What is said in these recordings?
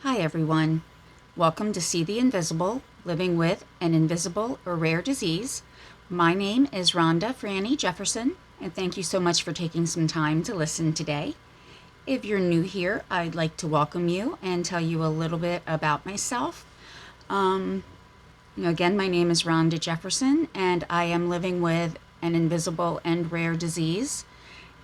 Hi everyone. Welcome to See the Invisible, living with an invisible or rare disease. My name is Rhonda Franny Jefferson, and thank you so much for taking some time to listen today. If you're new here, I'd like to welcome you and tell you a little bit about myself. Again, my name is Rhonda Jefferson, and I am living with an invisible and rare disease.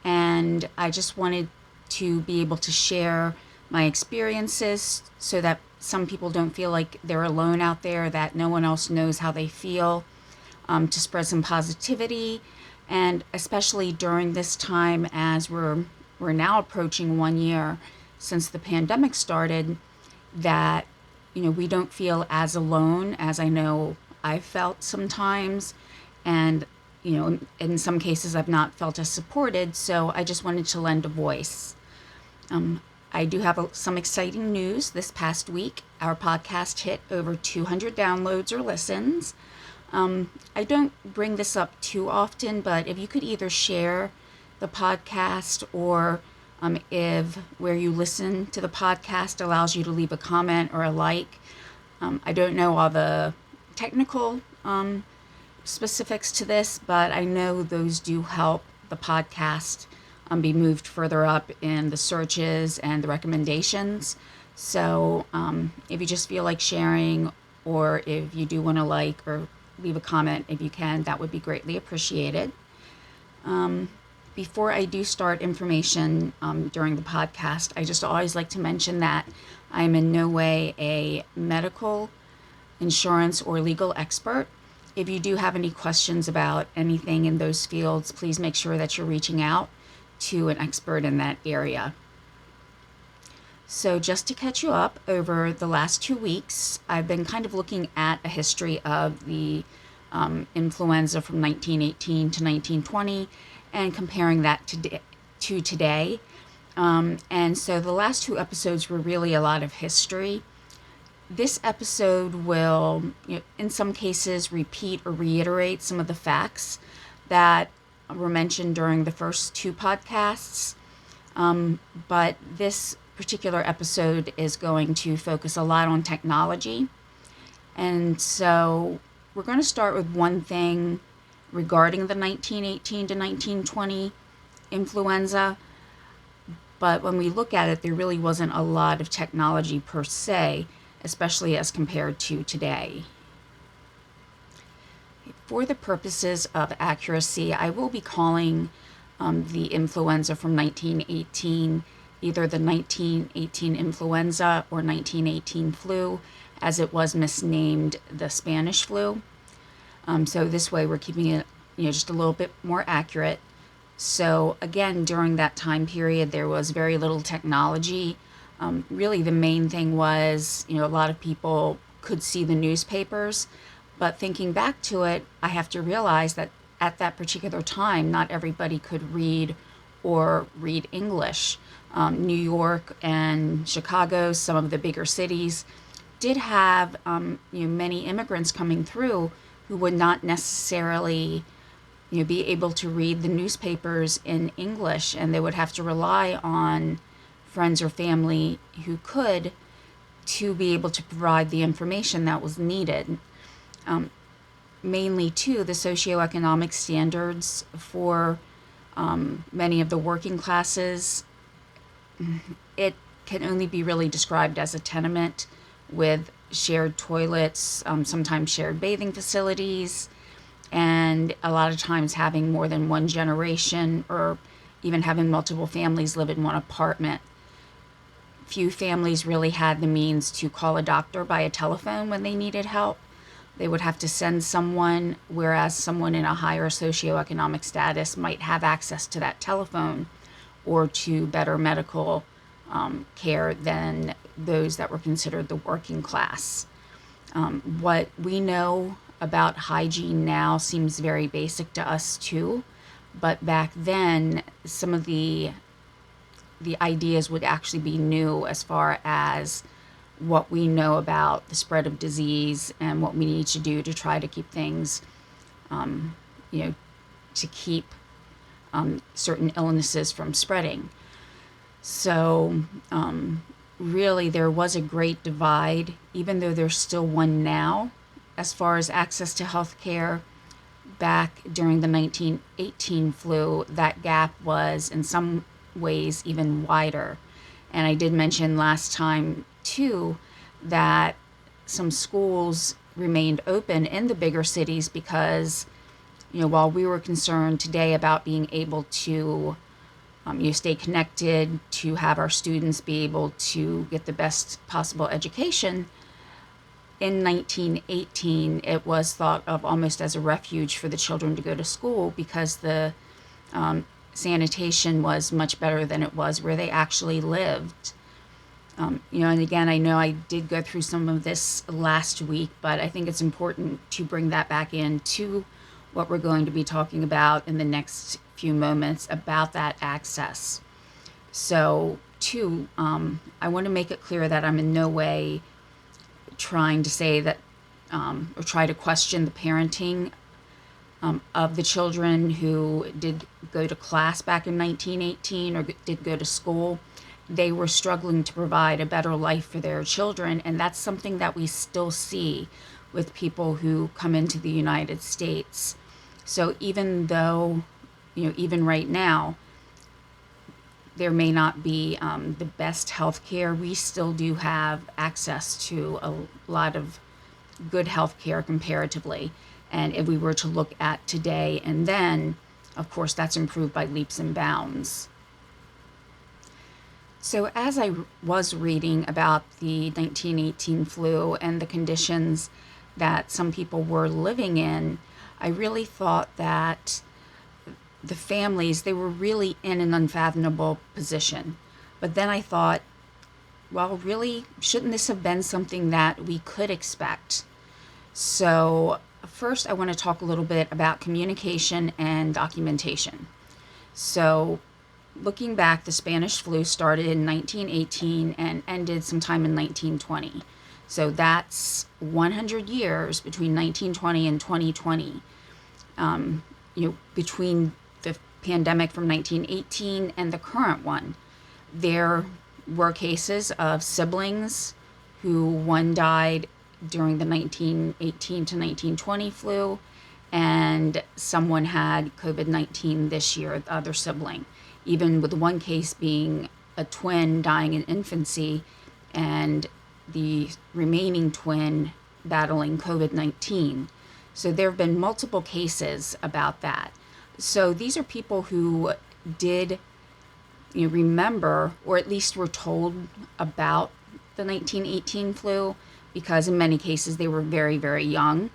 And I just wanted to be able to share my experiences so that some people don't feel like they're alone out there, that no one else knows how they feel, to spread some positivity. And especially during this time, as we're now approaching 1 year since the pandemic started, that we don't feel as alone as I know I've felt sometimes. And in some cases I've not felt as supported, so I just wanted to lend a voice. I do have some exciting news. This past week, our podcast hit over 200 downloads or listens. I don't bring this up too often, but if you could either share the podcast or if where you listen to the podcast allows you to leave a comment or a like. I don't know all the technical specifics to this, but I know those do help the podcast be moved further up in the searches and the recommendations. So if you just feel like sharing, or if you do want to like or leave a comment, if you can, that would be greatly appreciated. Before I do start information during the podcast, I just always like to mention that I'm in no way a medical, insurance, or legal expert. If you do have any questions about anything in those fields, please make sure that you're reaching out to an expert in that area. So just to catch you up, over the last 2 weeks, I've been kind of looking at a history of the influenza from 1918 to 1920 and comparing that to today. And so the last 2 episodes were really a lot of history. This episode will, in some cases, repeat or reiterate some of the facts that were mentioned during the first 2 podcasts. But this particular episode is going to focus a lot on technology. And so we're going to start with one thing regarding the 1918 to 1920 influenza. But when we look at it, there really wasn't a lot of technology per se, especially as compared to today. For the purposes of accuracy, I will be calling the influenza from 1918 either the 1918 influenza or 1918 flu, as it was misnamed the Spanish flu. So this way we're keeping it just a little bit more accurate. So again, during that time period, there was very little technology. Really the main thing was, a lot of people could see the newspapers, but thinking back to it, I have to realize that at that particular time, not everybody could read or read English. New York and Chicago, some of the bigger cities, did have many immigrants coming through who would not necessarily be able to read the newspapers in English, and they would have to rely on friends or family who could to be able to provide the information that was needed. Mainly too, the socioeconomic standards for many of the working classes, it can only be really described as a tenement with shared toilets, sometimes shared bathing facilities, and a lot of times having more than one generation or even having multiple families live in one apartment. Few families really had the means to call a doctor by a telephone when they needed help. They would have to send someone, whereas someone in a higher socioeconomic status might have access to that telephone or to better medical care than those that were considered the working class. What we know about hygiene now seems very basic to us too, but back then some of the ideas would actually be new as far as what we know about the spread of disease and what we need to do to try to keep things, to keep certain illnesses from spreading. So really there was a great divide, even though there's still one now, as far as access to health care. Back during the 1918 flu, that gap was in some ways even wider. And I did mention last time, too, that some schools remained open in the bigger cities because, while we were concerned today about being able to stay connected, to have our students be able to get the best possible education, in 1918, it was thought of almost as a refuge for the children to go to school because the sanitation was much better than it was where they actually lived. And again, I know I did go through some of this last week, but I think it's important to bring that back into what we're going to be talking about in the next few moments about that access. So, two, I want to make it clear that I'm in no way trying to say that or try to question the parenting of the children who did go to class back in 1918 or did go to school. They were struggling to provide a better life for their children, and that's something that we still see with people who come into the United States. So even though, even right now, there may not be the best health care, we still do have access to a lot of good health care comparatively. And if we were to look at today and then, of course, that's improved by leaps and bounds. So as I was reading about the 1918 flu and the conditions that some people were living in, I really thought that the families, they were really in an unfathomable position. But then I thought, well, really, shouldn't this have been something that we could expect? So first, I want to talk a little bit about communication and documentation. So looking back, the Spanish flu started in 1918 and ended sometime in 1920. So that's 100 years between 1920 and 2020. Between the pandemic from 1918 and the current one, there were cases of siblings who one died during the 1918 to 1920 flu, and someone had COVID-19 this year, the other sibling, even with one case being a twin dying in infancy and the remaining twin battling COVID-19. So there have been multiple cases about that. So these are people who did remember, or at least were told about the 1918 flu, because in many cases they were very, very young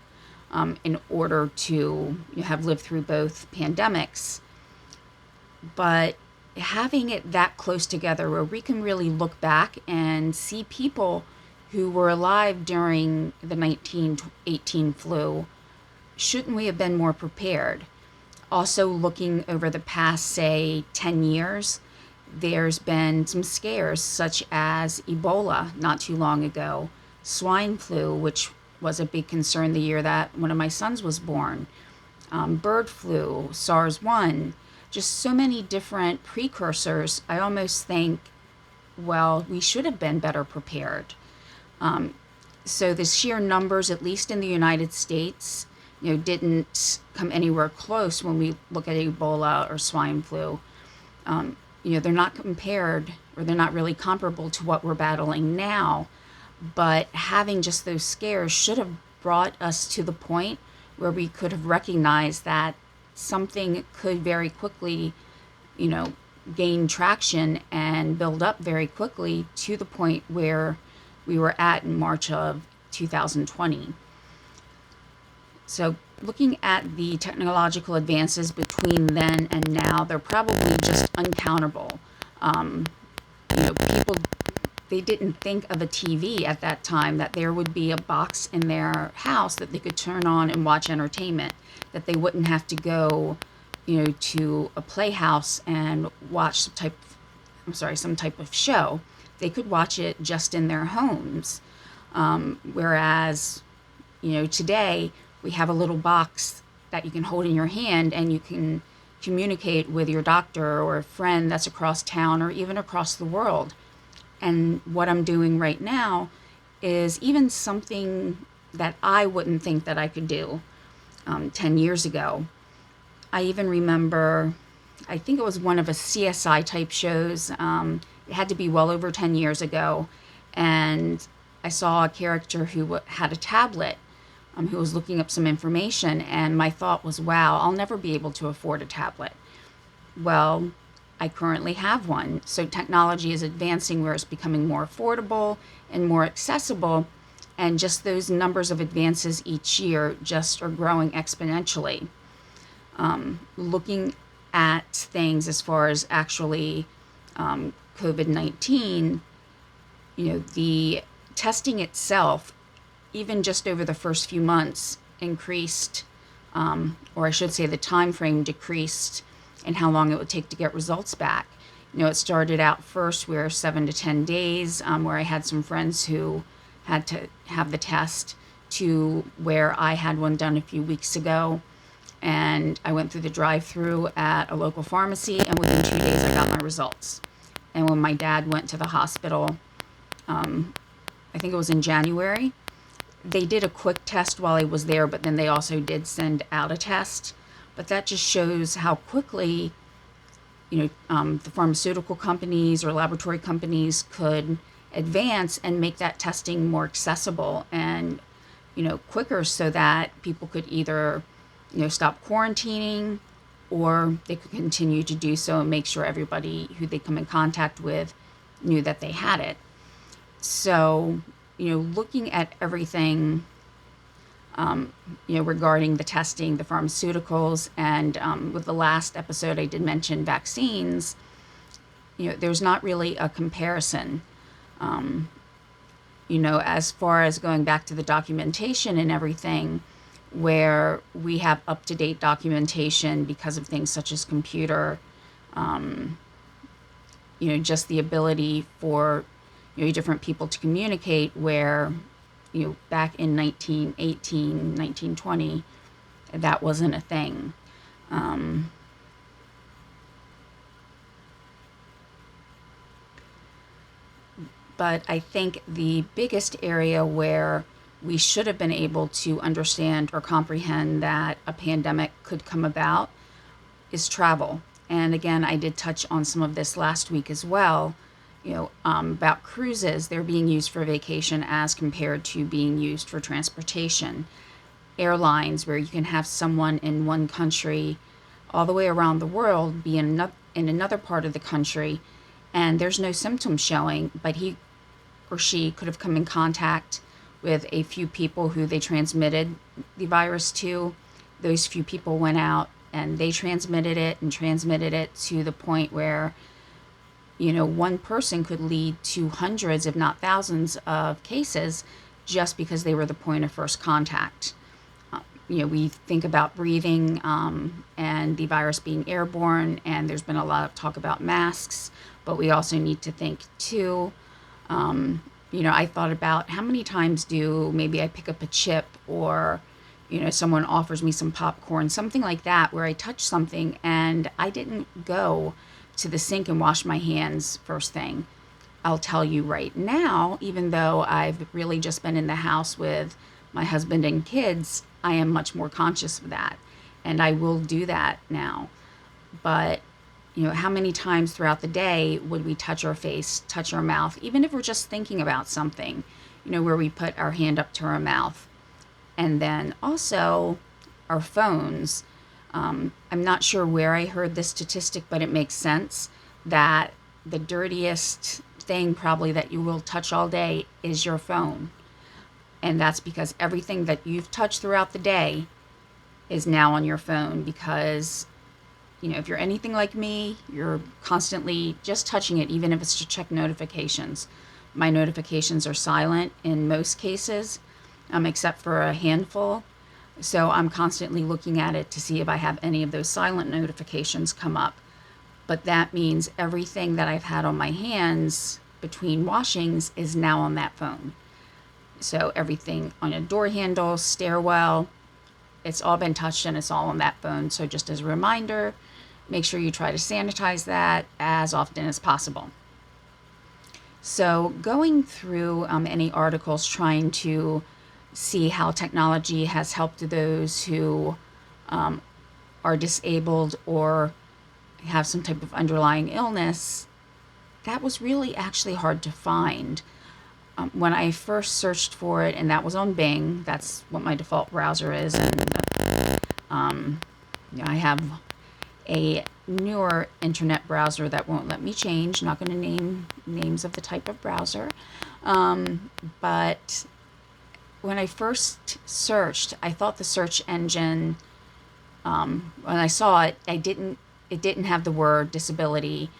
in order to have lived through both pandemics. But having it that close together where we can really look back and see people who were alive during the 1918 flu, shouldn't we have been more prepared? Also, looking over the past, say, 10 years, there's been some scares such as Ebola not too long ago, swine flu, which was a big concern the year that one of my sons was born, bird flu, SARS-1, just so many different precursors. I almost think, well, we should have been better prepared. So the sheer numbers, at least in the United States, didn't come anywhere close when we look at Ebola or swine flu. They're not compared, or they're not really comparable to what we're battling now. But having just those scares should have brought us to the point where we could have recognized that something could very quickly, gain traction and build up very quickly to the point where we were at in March of 2020. So looking at the technological advances between then and now, they're probably just uncountable. People, they didn't think of a TV at that time, that there would be a box in their house that they could turn on and watch entertainment, that they wouldn't have to go, to a playhouse and watch some type of show. They could watch it just in their homes. Whereas, today we have a little box that you can hold in your hand and you can communicate with your doctor or a friend that's across town or even across the world. And what I'm doing right now is even something that I wouldn't think that I could do 10 years ago. I even remember, I think it was one of a CSI type shows. It had to be well over 10 years ago. And I saw a character who had a tablet, who was looking up some information. And my thought was, wow, I'll never be able to afford a tablet. Well, I currently have one. So technology is advancing where it's becoming more affordable and more accessible. And just those numbers of advances each year just are growing exponentially. Looking at things as far as actually COVID-19, the testing itself, even just over the first few months, increased, or I should say the time frame decreased in how long it would take to get results back. It started out first where 7 to 10 days, where I had some friends who had to have the test, to where I had one done a few weeks ago. And I went through the drive-through at a local pharmacy, and within 2 days I got my results. And when my dad went to the hospital, I think it was in January, they did a quick test while I was there, but then they also did send out a test. But that just shows how quickly, the pharmaceutical companies or laboratory companies could advance and make that testing more accessible and, quicker, so that people could either stop quarantining, or they could continue to do so and make sure everybody who they come in contact with knew that they had it. So, looking at everything, regarding the testing, the pharmaceuticals, and with the last episode I did mention vaccines, there's not really a comparison. As far as going back to the documentation and everything, where we have up-to-date documentation because of things such as computer, just the ability for different people to communicate, where back in 1918, 1920, that wasn't a thing. But I think the biggest area where we should have been able to understand or comprehend that a pandemic could come about is travel. And again, I did touch on some of this last week as well, about cruises. They're being used for vacation as compared to being used for transportation. Airlines, where you can have someone in one country all the way around the world be in another part of the country, and there's no symptoms showing, but he or she could have come in contact with a few people who they transmitted the virus to. Those few people went out and they transmitted it to the point where, one person could lead to hundreds, if not thousands, of cases just because they were the point of first contact. We think about breathing and the virus being airborne, and there's been a lot of talk about masks, but we also need to think too, I thought about how many times do maybe I pick up a chip, or, someone offers me some popcorn, something like that, where I touch something and I didn't go to the sink and wash my hands first thing. I'll tell you right now, even though I've really just been in the house with my husband and kids, I am much more conscious of that, and I will do that now. But how many times throughout the day would we touch our face, touch our mouth, even if we're just thinking about something, where we put our hand up to our mouth? And then also our phones. I'm not sure where I heard this statistic, but it makes sense that the dirtiest thing probably that you will touch all day is your phone. And that's because everything that you've touched throughout the day is now on your phone, because if you're anything like me, you're constantly just touching it, even if it's to check notifications. My notifications are silent in most cases, except for a handful. So I'm constantly looking at it to see if I have any of those silent notifications come up. But that means everything that I've had on my hands between washings is now on that phone. So everything on a door handle, stairwell, it's all been touched and it's all on that phone. So just as a reminder, make sure you try to sanitize that as often as possible. So going through any articles trying to see how technology has helped those who are disabled or have some type of underlying illness, that was really actually hard to find. When I first searched for it, and that was on Bing, that's what my default browser is, and I have a newer internet browser that won't let me change. Not going to name names of the type of browser, but when I first searched, I thought the search engine, when I saw it, it didn't have the word disability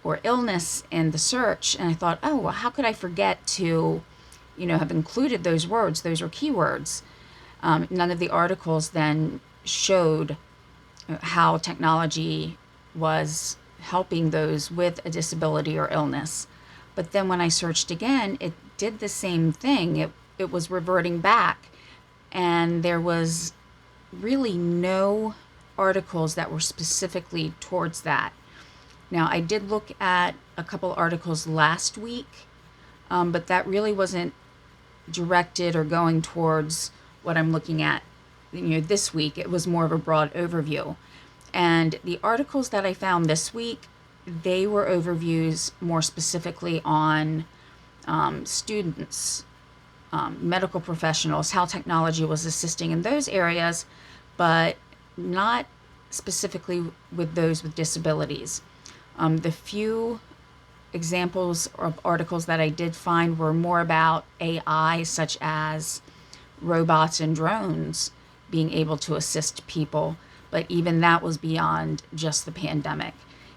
or illness in the search, and I thought, oh, well, how could I forget to, have included those words? Those were keywords. None of the articles then showed how technology was helping those with a disability or illness. But then when I searched again, it did the same thing. It was reverting back, and there was really no articles that were specifically towards that. Now, I did look at a couple articles last week, but that really wasn't directed or going towards what I'm looking at, this week. It was more of a broad overview. And the articles that I found this week, they were overviews more specifically on students, medical professionals, how technology was assisting in those areas, but not specifically with those with disabilities. The few examples of articles that I did find were more about AI, such as robots and drones being able to assist people, but even that was beyond just the pandemic.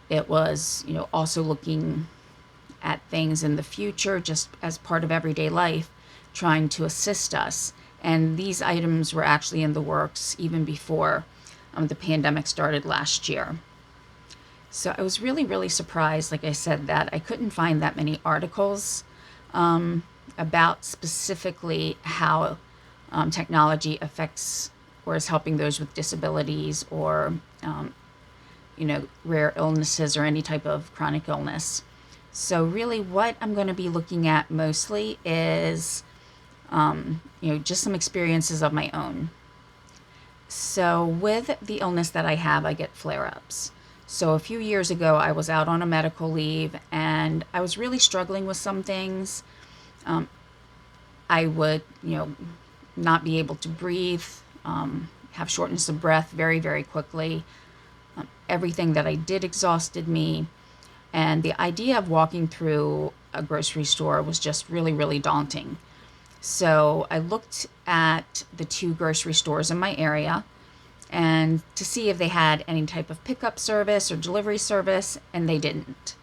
It was, also looking at things in the future, just as part of everyday life, trying to assist us. And these items were actually in the works even before the pandemic started last year. So I was really, really surprised, like I said, that I couldn't find that many articles about specifically how technology affects or is helping those with disabilities or, rare illnesses or any type of chronic illness. So really what I'm going to be looking at mostly is, just some experiences of my own. So with the illness that I have, I get flare-ups. So a few years ago, I was out on a medical leave and I was really struggling with some things. I would, not be able to breathe, have shortness of breath very, very quickly. Everything that I did exhausted me. And the idea of walking through a grocery store was just really, really daunting. So I looked at the 2 grocery stores in my area and to see if they had any type of pickup service or delivery service, and they didn't.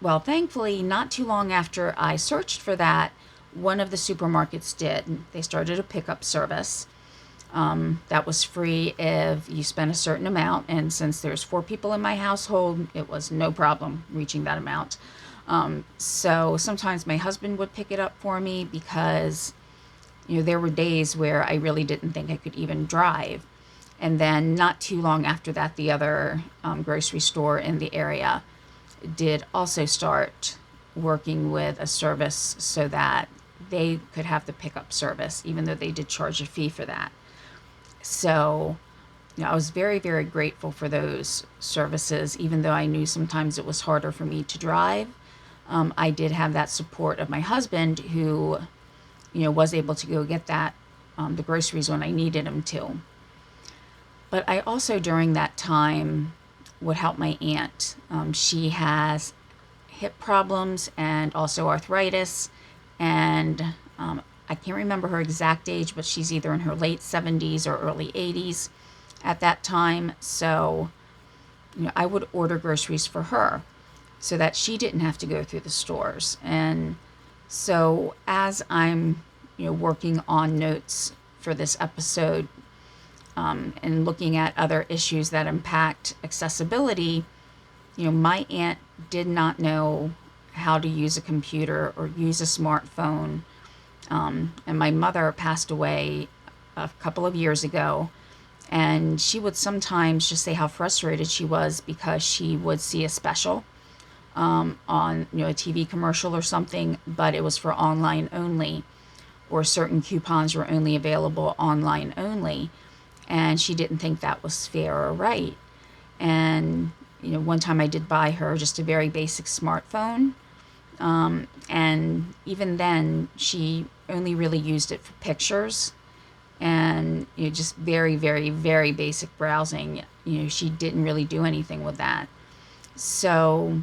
Well, thankfully, not too long after I searched for that, one of the supermarkets did. They started a pickup service that was free if you spent a certain amount, and since there's 4 people in my household, it was no problem reaching that amount. So sometimes my husband would pick it up for me because, there were days where I really didn't think I could even drive. And then not too long after that, the other grocery store in the area did also start working with a service so that they could have the pickup service, even though they did charge a fee for that. So, I was very, very grateful for those services, even though I knew sometimes it was harder for me to drive. I did have that support of my husband who, was able to go get the groceries when I needed him to. But I also, during that time, would help my aunt. She has hip problems and also arthritis, and I can't remember her exact age, but she's either in her late 70s or early 80s at that time. So, I would order groceries for her so that she didn't have to go through the stores. And so as I'm, working on notes for this episode, and looking at other issues that impact accessibility, my aunt did not know how to use a computer or use a smartphone. And my mother passed away a couple of years ago, and she would sometimes just say how frustrated she was because she would see a special on a TV commercial or something, but it was for online only, or certain coupons were only available online only, and she didn't think that was fair or right. And one time I did buy her just a very basic smartphone, and even then she only really used it for pictures and just very, very, very basic browsing. She didn't really do anything with that. So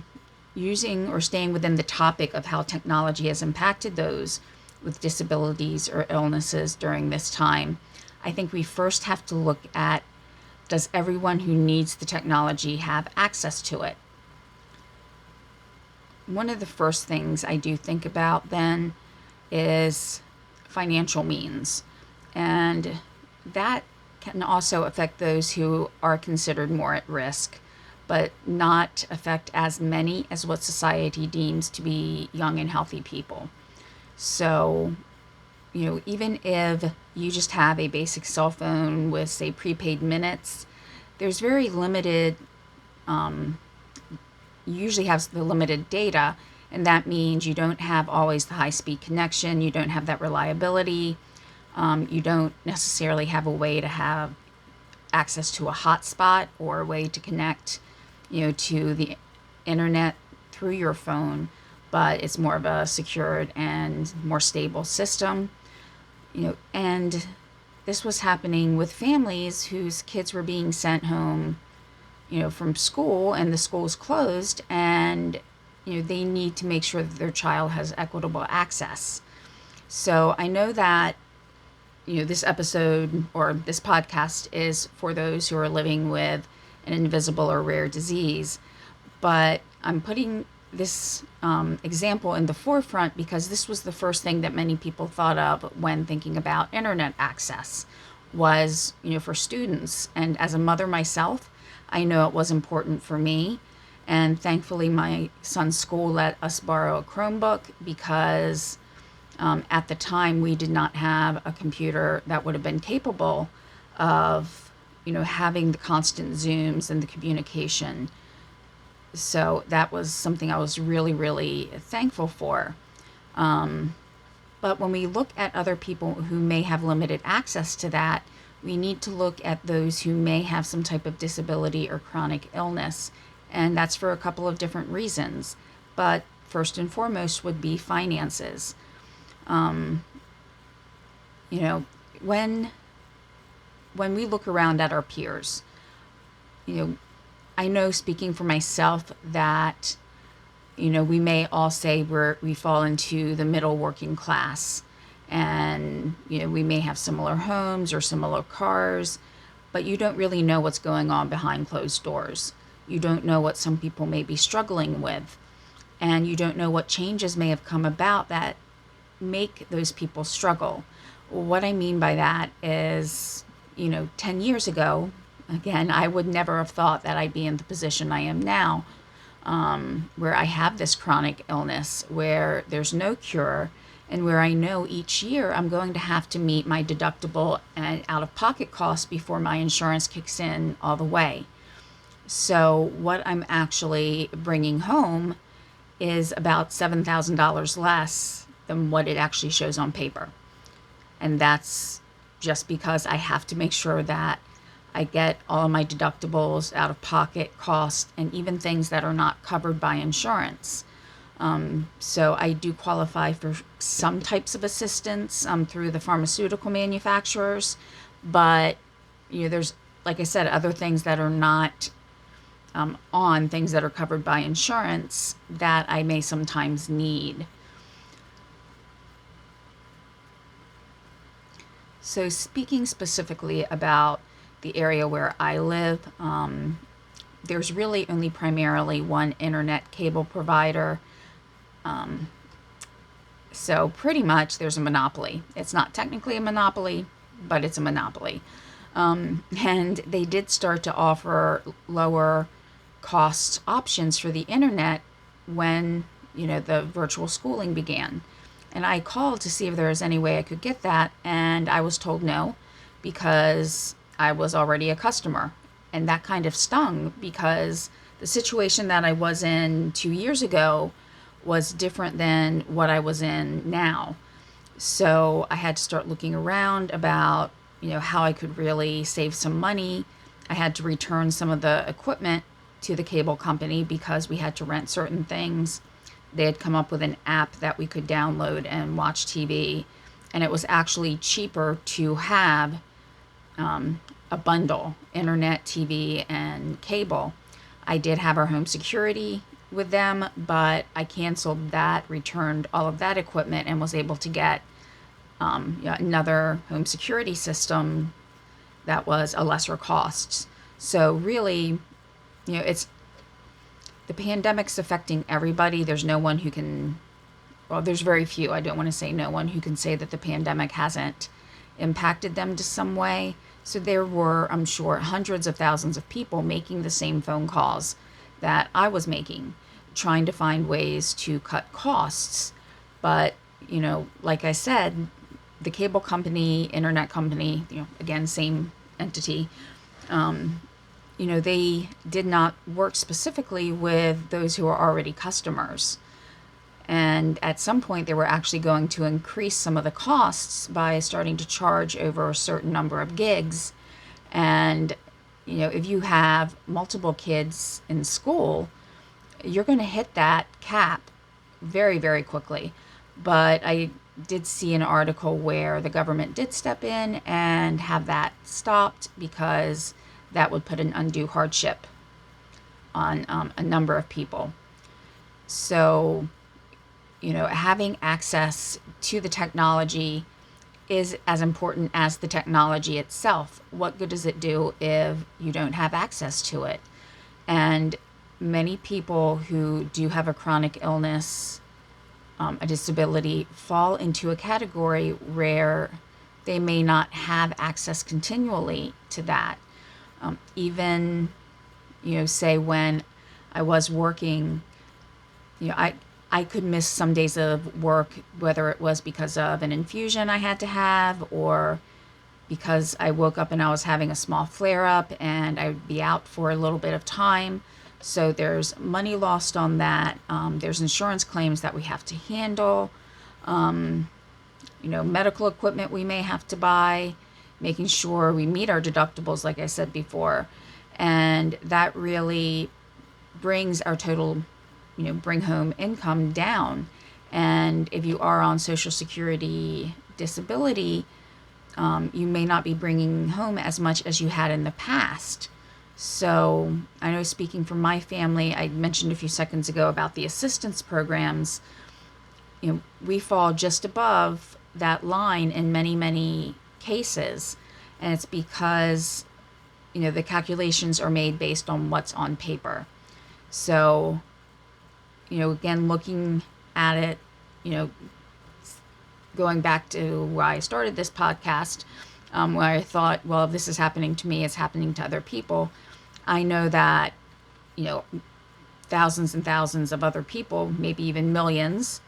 using or staying within the topic of how technology has impacted those with disabilities or illnesses during this time, I think we first have to look at, does everyone who needs the technology have access to it? One of the first things I do think about then is financial means. And that can also affect those who are considered more at risk, but not affect as many as what society deems to be young and healthy people. So, even if you just have a basic cell phone with, say, prepaid minutes, there's very limited, you usually have the limited data, and that means you don't have always the high-speed connection, you don't have that reliability, you don't necessarily have a way to have access to a hotspot or a way to connect, to the internet through your phone, but it's more of a secured and more stable system, and this was happening with families whose kids were being sent home, from school, and the school's closed, and they need to make sure that their child has equitable access. So I know that this episode or this podcast is for those who are living with an invisible or rare disease, but I'm putting this example in the forefront because this was the first thing that many people thought of when thinking about internet access was, for students. And as a mother myself, I know it was important for me. And thankfully, my son's school let us borrow a Chromebook because at the time we did not have a computer that would have been capable of, having the constant Zooms and the communication. So that was something I was really, really thankful for. But when we look at other people who may have limited access to that, we need to look at those who may have some type of disability or chronic illness. And that's for a couple of different reasons. But first and foremost would be finances. When we look around at our peers, I know, speaking for myself, that we may all say we fall into the middle working class, and we may have similar homes or similar cars, but you don't really know what's going on behind closed doors. You don't know what some people may be struggling with, and you don't know what changes may have come about that make those people struggle. What I mean by that is, 10 years ago, again, I would never have thought that I'd be in the position I am now, where I have this chronic illness, where there's no cure, and where I know each year I'm going to have to meet my deductible and out-of-pocket costs before my insurance kicks in all the way. So what I'm actually bringing home is about $7,000 less than what it actually shows on paper. And that's just because I have to make sure that I get all of my deductibles, out-of-pocket costs, and even things that are not covered by insurance. So I do qualify for some types of assistance through the pharmaceutical manufacturers, but there's, like I said, other things that are not on things that are covered by insurance that I may sometimes need. So speaking specifically about the area where I live, there's really only primarily one internet cable provider. So pretty much there's a monopoly. It's not technically a monopoly, but it's a monopoly. And they did start to offer lower cost options for the internet when, the virtual schooling began. And I called to see if there was any way I could get that, and I was told no, because I was already a customer. And that kind of stung because the situation that I was in 2 years ago was different than what I was in now. So I had to start looking around about, how I could really save some money. I had to return some of the equipment to the cable company because we had to rent certain things. They had come up with an app that we could download and watch TV, and it was actually cheaper to have a bundle, internet, TV, and cable. I did have our home security with them, but I canceled that, returned all of that equipment, and was able to get another home security system that was a lesser cost. So really, it's the pandemic's affecting everybody. There's no one who can, well, there's very few. I don't want to say no one who can say that the pandemic hasn't impacted them to some way. So there were, I'm sure, hundreds of thousands of people making the same phone calls that I was making, trying to find ways to cut costs. But, like I said, the cable company, internet company, again, same entity, they did not work specifically with those who are already customers. And at some point, they were actually going to increase some of the costs by starting to charge over a certain number of gigs. And, if you have multiple kids in school, you're going to hit that cap very, very quickly. But I did see an article where the government did step in and have that stopped because that would put an undue hardship on a number of people. So, having access to the technology is as important as the technology itself. What good does it do if you don't have access to it? And many people who do have a chronic illness, a disability, fall into a category where they may not have access continually to that. Even, say when I was working, I could miss some days of work, whether it was because of an infusion I had to have or because I woke up and I was having a small flare-up and I would be out for a little bit of time. So there's money lost on that. There's insurance claims that we have to handle. Medical equipment we may have to buy, making sure we meet our deductibles, like I said before. And that really brings our total bring home income down. And if you are on Social Security disability, you may not be bringing home as much as you had in the past. So I know, speaking from my family, I mentioned a few seconds ago about the assistance programs. We fall just above that line in many, many cases. And it's because, the calculations are made based on what's on paper. So, again, looking at it, going back to where I started this podcast, where I thought, well, if this is happening to me, it's happening to other people. I know that, thousands and thousands of other people, maybe even millions,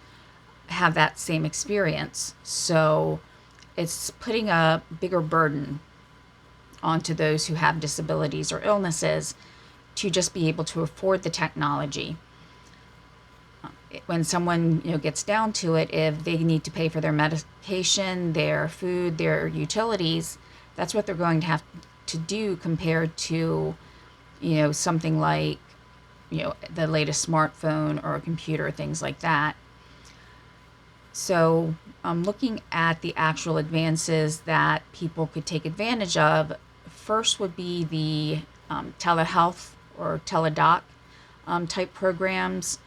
have that same experience. So it's putting a bigger burden onto those who have disabilities or illnesses to just be able to afford the technology. When someone gets down to it, if they need to pay for their medication, their food, their utilities, that's what they're going to have to do compared to something like the latest smartphone or a computer, things like that. So looking at the actual advances that people could take advantage of, first would be the telehealth or teledoc type programs.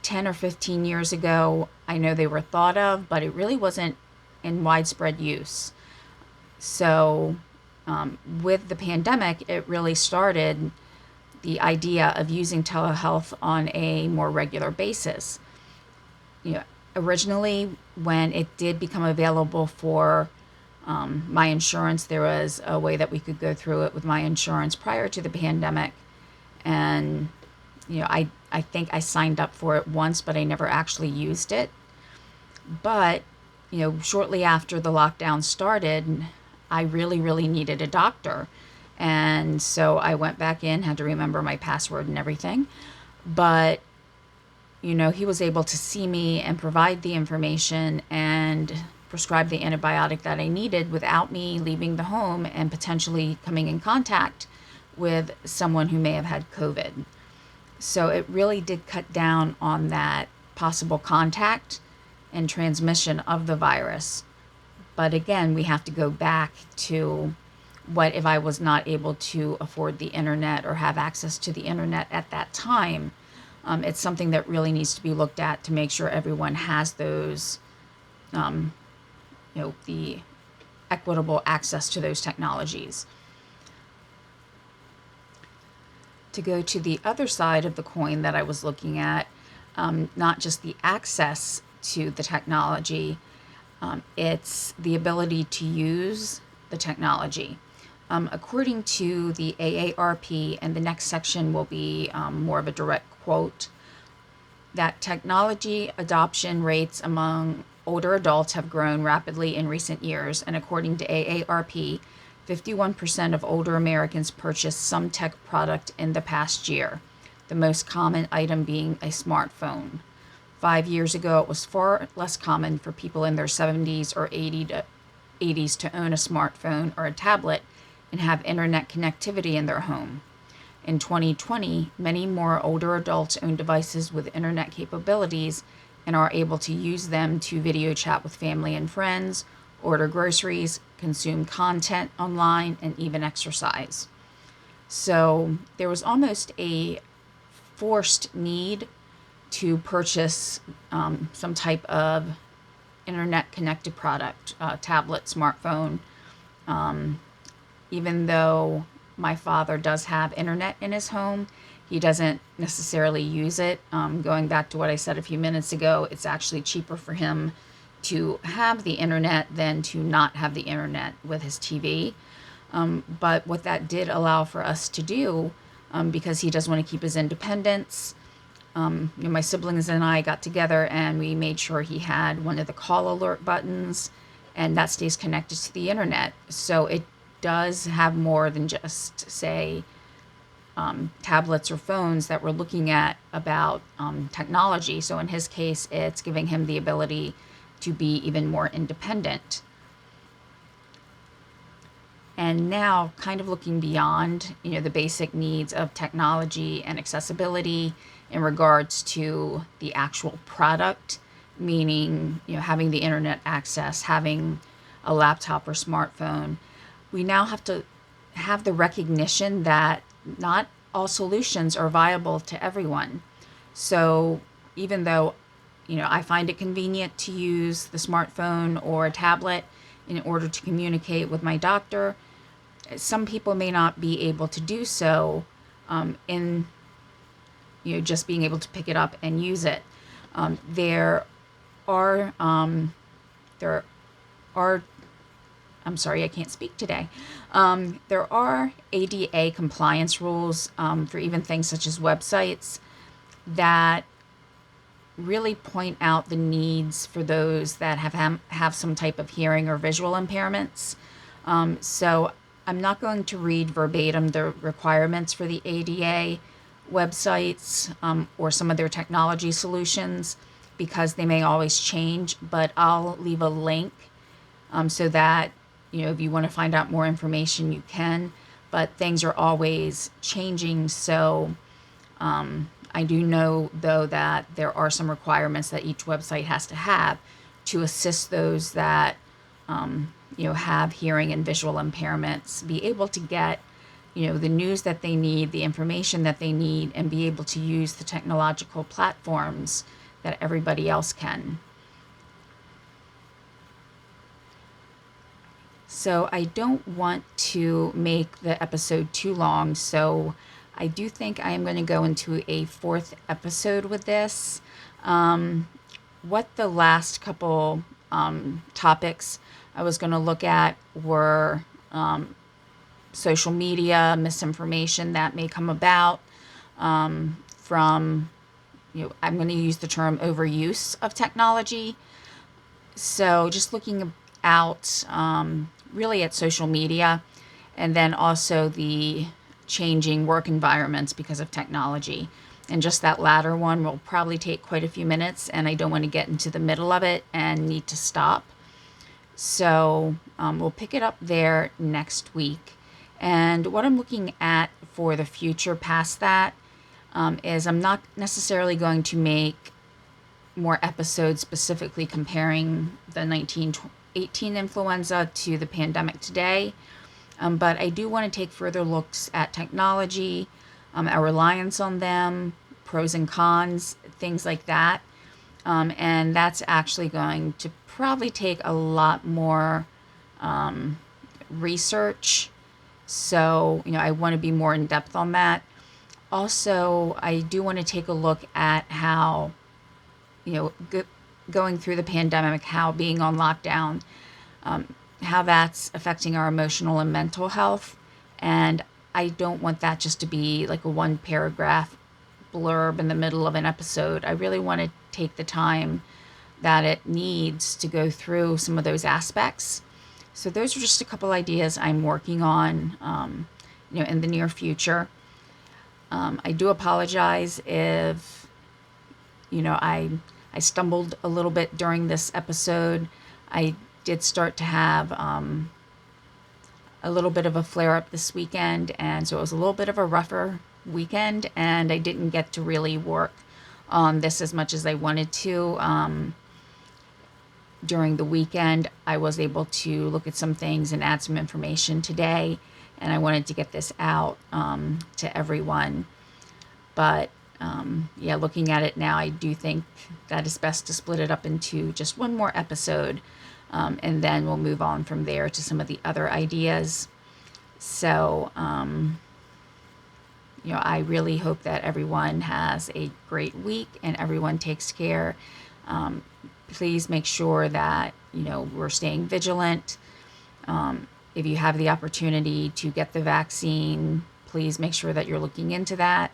10 or 15 years ago, I know they were thought of, but it really wasn't in widespread use. So with the pandemic, it really started the idea of using telehealth on a more regular basis. Originally, when it did become available for my insurance, there was a way that we could go through it with my insurance prior to the pandemic. And, I think I signed up for it once, but I never actually used it. But, shortly after the lockdown started, I really, really needed a doctor. And so I went back in, had to remember my password and everything. But, he was able to see me and provide the information and prescribe the antibiotic that I needed without me leaving the home and potentially coming in contact with someone who may have had COVID. So it really did cut down on that possible contact and transmission of the virus. But again, we have to go back to what if I was not able to afford the internet or have access to the internet at that time. It's something that really needs to be looked at to make sure everyone has those, the equitable access to those technologies. To go to the other side of the coin that I was looking at, not just the access to the technology, it's the ability to use the technology. According to the AARP, and the next section will be more of a direct quote, that technology adoption rates among older adults have grown rapidly in recent years, and according to AARP, 51% of older Americans purchased some tech product in the past year, the most common item being a smartphone. 5 years ago, it was far less common for people in their 70s or 80s to own a smartphone or a tablet and have internet connectivity in their home. In 2020, many more older adults own devices with internet capabilities and are able to use them to video chat with family and friends, order groceries, consume content online, and even exercise. So there was almost a forced need to purchase some type of internet connected product, tablet, smartphone. Even though my father does have internet in his home, he doesn't necessarily use it. Going back to what I said a few minutes ago, it's actually cheaper for him to have the internet than to not have the internet with his TV. But what that did allow for us to do, because he does want to keep his independence, my siblings and I got together and we made sure he had one of the call alert buttons, and that stays connected to the internet. So it does have more than just, say, tablets or phones that we're looking at about technology. So in his case, it's giving him the ability to be even more independent. And now, kind of looking beyond, the basic needs of technology and accessibility in regards to the actual product, meaning, having the internet access, having a laptop or smartphone, we now have to have the recognition that not all solutions are viable to everyone. So even though, I find it convenient to use the smartphone or a tablet in order to communicate with my doctor, some people may not be able to do so in just being able to pick it up and use it. There are I'm sorry, I can't speak today. There are ADA compliance rules for even things such as websites that really point out the needs for those that have some type of hearing or visual impairments. So I'm not going to read verbatim the requirements for the ADA websites or some of their technology solutions, because they may always change, but I'll leave a link so that, if you want to find out more information, you can. But things are always changing, so I do know, though, that there are some requirements that each website has to have to assist those that have hearing and visual impairments be able to get the news that they need, the information that they need, and be able to use the technological platforms that everybody else can. So I don't want to make the episode too long, so I do think I am going to go into a fourth episode with this. What the last couple topics I was going to look at were social media, misinformation that may come about from, I'm going to use the term overuse of technology. So just looking out really at social media and then also the changing work environments because of technology. And just that latter one will probably take quite a few minutes, and I don't want to get into the middle of it and need to stop. So we'll pick it up there next week. And what I'm looking at for the future past that is I'm not necessarily going to make more episodes specifically comparing the 1918 influenza to the pandemic today. But I do want to take further looks at technology, our reliance on them, pros and cons, things like that. And that's actually going to probably take a lot more research. So, I want to be more in depth on that. Also, I do want to take a look at how, going through the pandemic, how being on lockdown, how that's affecting our emotional and mental health. And I don't want that just to be like a one paragraph blurb in the middle of an episode. I really want to take the time that it needs to go through some of those aspects. So those are just a couple ideas I'm working on, in the near future. I do apologize if, I stumbled a little bit during this episode. I did start to have a little bit of a flare up this weekend, and so it was a little bit of a rougher weekend, and I didn't get to really work on this as much as I wanted to. During the weekend, I was able to look at some things and add some information today, and I wanted to get this out to everyone. But looking at it now, I do think that it's best to split it up into just one more episode, and then we'll move on from there to some of the other ideas. So, I really hope that everyone has a great week and everyone takes care. Please make sure that, we're staying vigilant. If you have the opportunity to get the vaccine, please make sure that you're looking into that,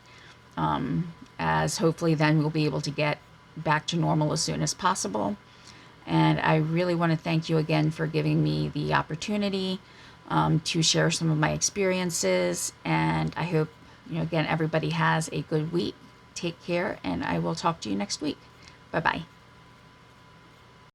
as hopefully then we'll be able to get back to normal as soon as possible. And I really want to thank you again for giving me the opportunity to share some of my experiences. And I hope, again, everybody has a good week. Take care, and I will talk to you next week. Bye-bye.